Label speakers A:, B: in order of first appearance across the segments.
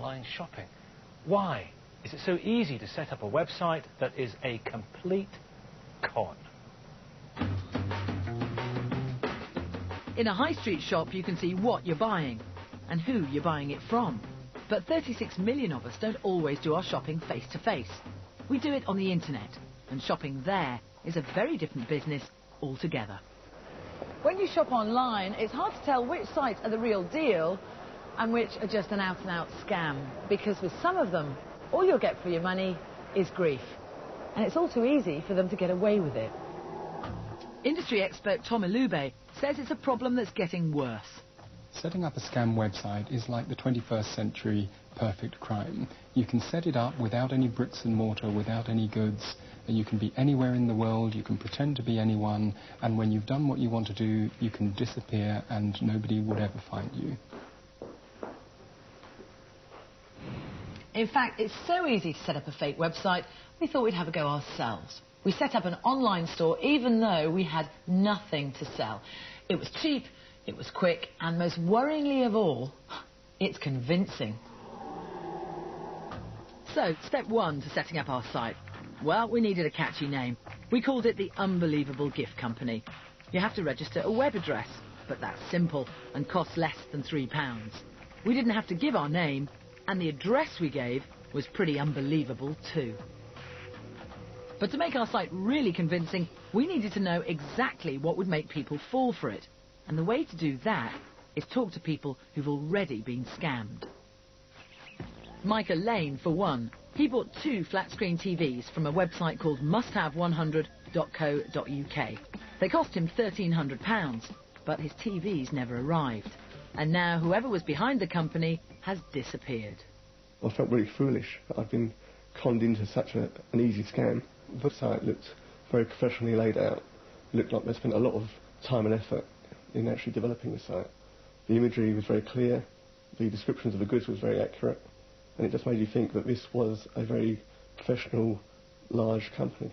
A: online shopping. Why is it so easy to set up a website that is a complete con?
B: In a high street shop, you can see what you're buying and who you're buying it from. But 36 million of us don't always do our shopping face-to-face. We do it on the internet, and shopping there is a very different business altogether. When you shop online, it's hard to tell which sites are the real deal and which are just an out-and-out scam, because with some of them, all you'll get for your money is grief. And it's all too easy for them to get away with it. Industry expert Tom Ilube says it's a problem that's getting worse.
C: Setting up a scam website is like the 21st century perfect crime. You can set it up without any bricks and mortar, without any goods. You can be anywhere in the world, you can pretend to be anyone, and when you've done what you want to do, you can disappear and nobody would ever find you.
B: In fact, it's so easy to set up a fake website, we thought we'd have a go ourselves. We set up an online store even though we had nothing to sell. It was cheap, it was quick, and most worryingly of all, it's convincing. So, step one to setting up our site. Well, we needed a catchy name. We called it the Unbelievable Gift Company. You have to register a web address, but that's simple and costs less than £3. We didn't have to give our name, and the address we gave was pretty unbelievable too. But to make our site really convincing, we needed to know exactly what would make people fall for it. And the way to do that is talk to people who've already been scammed. Micah Lane, for one. He bought 2 flat-screen TVs from a website called musthave100.co.uk. They cost him £1,300, but his TVs never arrived. And now whoever was behind the company has disappeared.
D: I felt really foolish that I'd been conned into such an easy scam. The site looked very professionally laid out. It looked like they spent a lot of time and effort in actually developing the site. The imagery was very clear, the descriptions of the goods was very accurate, and it just made you think that this was a very professional, large company.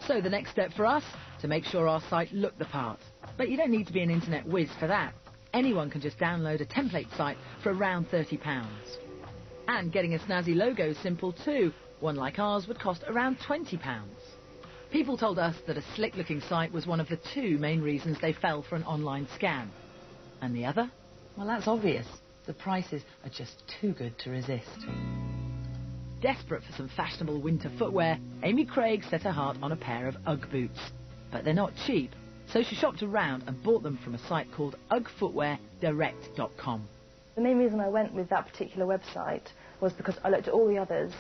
B: So the next step for us, to make sure our site looked the part. But you don't need to be an internet whiz for that. Anyone can just download a template site for around £30. And getting a snazzy logo is simple too. One like ours would cost around £20. People told us that a slick-looking site was one of the 2 main reasons they fell for an online scam. And the other? Well, that's obvious. The prices are just too good to resist. Desperate for some fashionable winter footwear, Amy Craig set her heart on a pair of Ugg boots. But they're not cheap, so she shopped around and bought them from a site called uggfootweardirect.com.
E: The main reason I went with that particular website was because I looked at all the others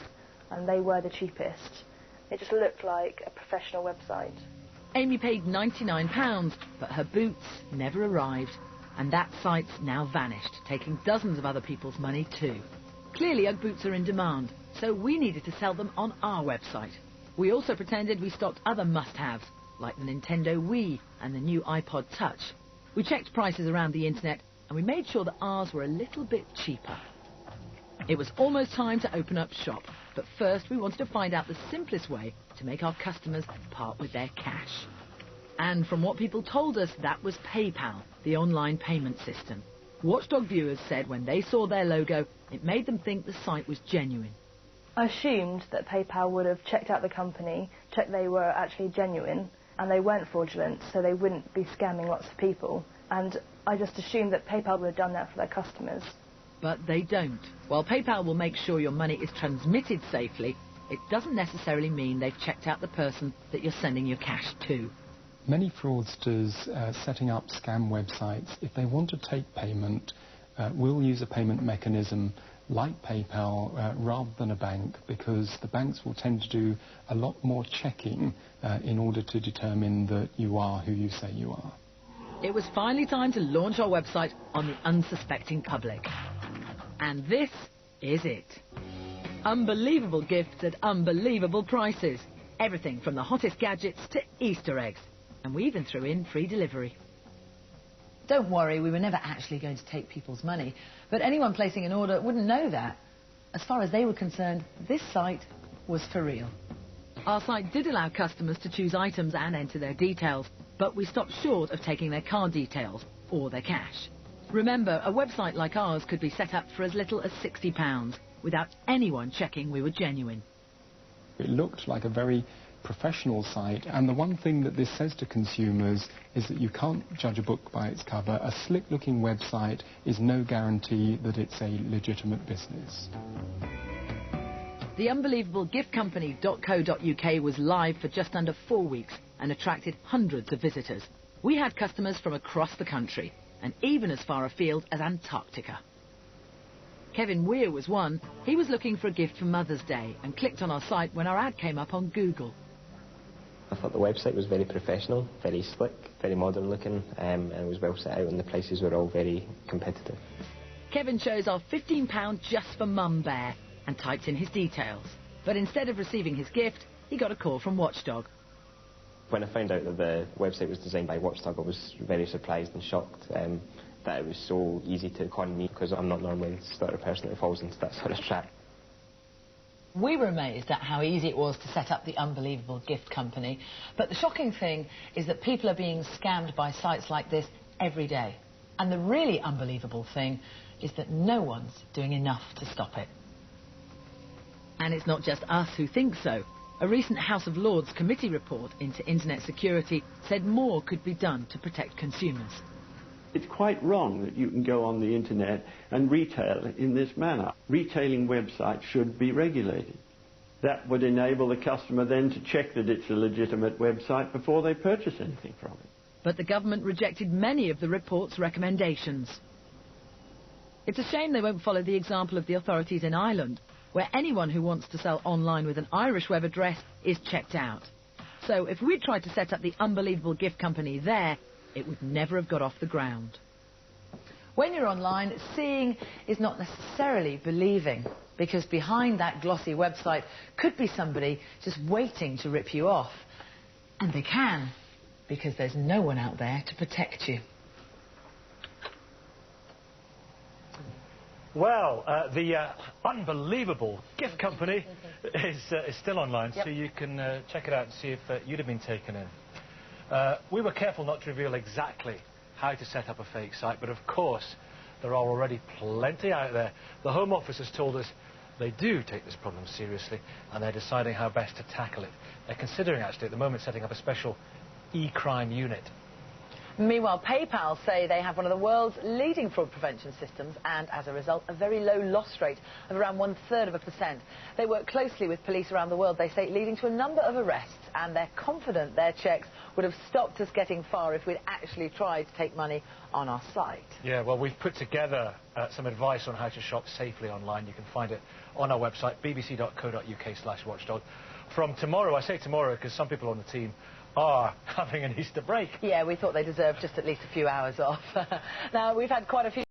E: and they were the cheapest. It just looked like a professional website.
B: Amy paid £99, but her boots never arrived. And that site's now vanished, taking dozens of other people's money too. Clearly Ugg boots are in demand, so we needed to sell them on our website. We also pretended we stocked other must-haves, like the Nintendo Wii and the new iPod Touch. We checked prices around the internet, and we made sure that ours were a little bit cheaper. It was almost time to open up shop, but first we wanted to find out the simplest way to make our customers part with their cash. And from what people told us, that was PayPal, the online payment system. Watchdog viewers said when they saw their logo, it made them think the site was genuine.
E: I assumed that PayPal would have checked out the company, checked they were actually genuine, and they weren't fraudulent, so they wouldn't be scamming lots of people. And I just assumed that PayPal would have done that for their customers.
B: But they don't. While PayPal will make sure your money is transmitted safely, it doesn't necessarily mean they've checked out the person that you're sending your cash to.
C: Many fraudsters setting up scam websites, if they want to take payment, will use a payment mechanism like PayPal rather than a bank, because the banks will tend to do a lot more checking in order to determine that you are who you say you are.
B: It was finally time to launch our website on the unsuspecting public. And this is it. Unbelievable gifts at unbelievable prices. Everything from the hottest gadgets to Easter eggs. And we even threw in free delivery. Don't worry, we were never actually going to take people's money, but anyone placing an order wouldn't know that. As far as they were concerned, this site was for real. Our site did allow customers to choose items and enter their details, but we stopped short of taking their card details or their cash. Remember, a website like ours could be set up for as little as £60 without anyone checking we were genuine.
C: It looked like a very professional site, and the one thing that this says to consumers is that you can't judge a book by its cover. A slick-looking website is no guarantee that it's a legitimate business.
B: The unbelievable giftcompany.co.uk was live for just under 4 weeks and attracted hundreds of visitors. We had customers from across the country and even as far afield as Antarctica. Kevin Weir was one. He was looking for a gift for Mother's Day and clicked on our site when our ad came up on Google.
F: I thought the website was very professional, very slick, very modern looking, and it was well set out, and the prices were all very competitive.
B: Kevin chose our £15 just for Mum Bear and typed in his details. But instead of receiving his gift, he got a call from Watchdog.
F: When I found out that the website was designed by Watchdog, I was very surprised and shocked that it was so easy to con me, because I'm not normally the sort of person that falls into that sort of trap.
B: We were amazed at how easy it was to set up the unbelievable gift company. But the shocking thing is that people are being scammed by sites like this every day. And the really unbelievable thing is that no one's doing enough to stop it. And it's not just us who think so. A recent House of Lords committee report into internet security said more could be done to protect consumers.
G: It's quite wrong that you can go on the internet and retail in this manner. Retailing websites should be regulated. That would enable the customer then to check that it's a legitimate website before they purchase anything from it.
B: But the government rejected many of the report's recommendations. It's a shame they won't follow the example of the authorities in Ireland, where anyone who wants to sell online with an Irish web address is checked out. So if we'd tried to set up the unbelievable gift company there, it would never have got off the ground. When you're online, seeing is not necessarily believing, because behind that glossy website could be somebody just waiting to rip you off. And they can, because there's no one out there to protect you.
A: Well, the unbelievable gift company is still online,
E: Yep.
A: so you can check it out and see if you'd have been taken in. We were careful not to reveal exactly how to set up a fake site, but of course there are already plenty out there. The Home Office has told us they do take this problem seriously, and they're deciding how best to tackle it. They're considering, actually, at the moment, setting up a special e-crime unit.
B: Meanwhile, PayPal say they have one of the world's leading fraud prevention systems and, as a result, a very low loss rate of around 1/3%. They work closely with police around the world, they say, leading to a number of arrests, and they're confident their checks would have stopped us getting far if we'd actually tried to take money on our site.
A: Yeah, well, we've put together some advice on how to shop safely online. You can find it on our website, bbc.co.uk/watchdog. From tomorrow, I say tomorrow because some people on the team are having an Easter break.
B: Yeah, we thought they deserved just at least a few hours off. Now, we've had quite a few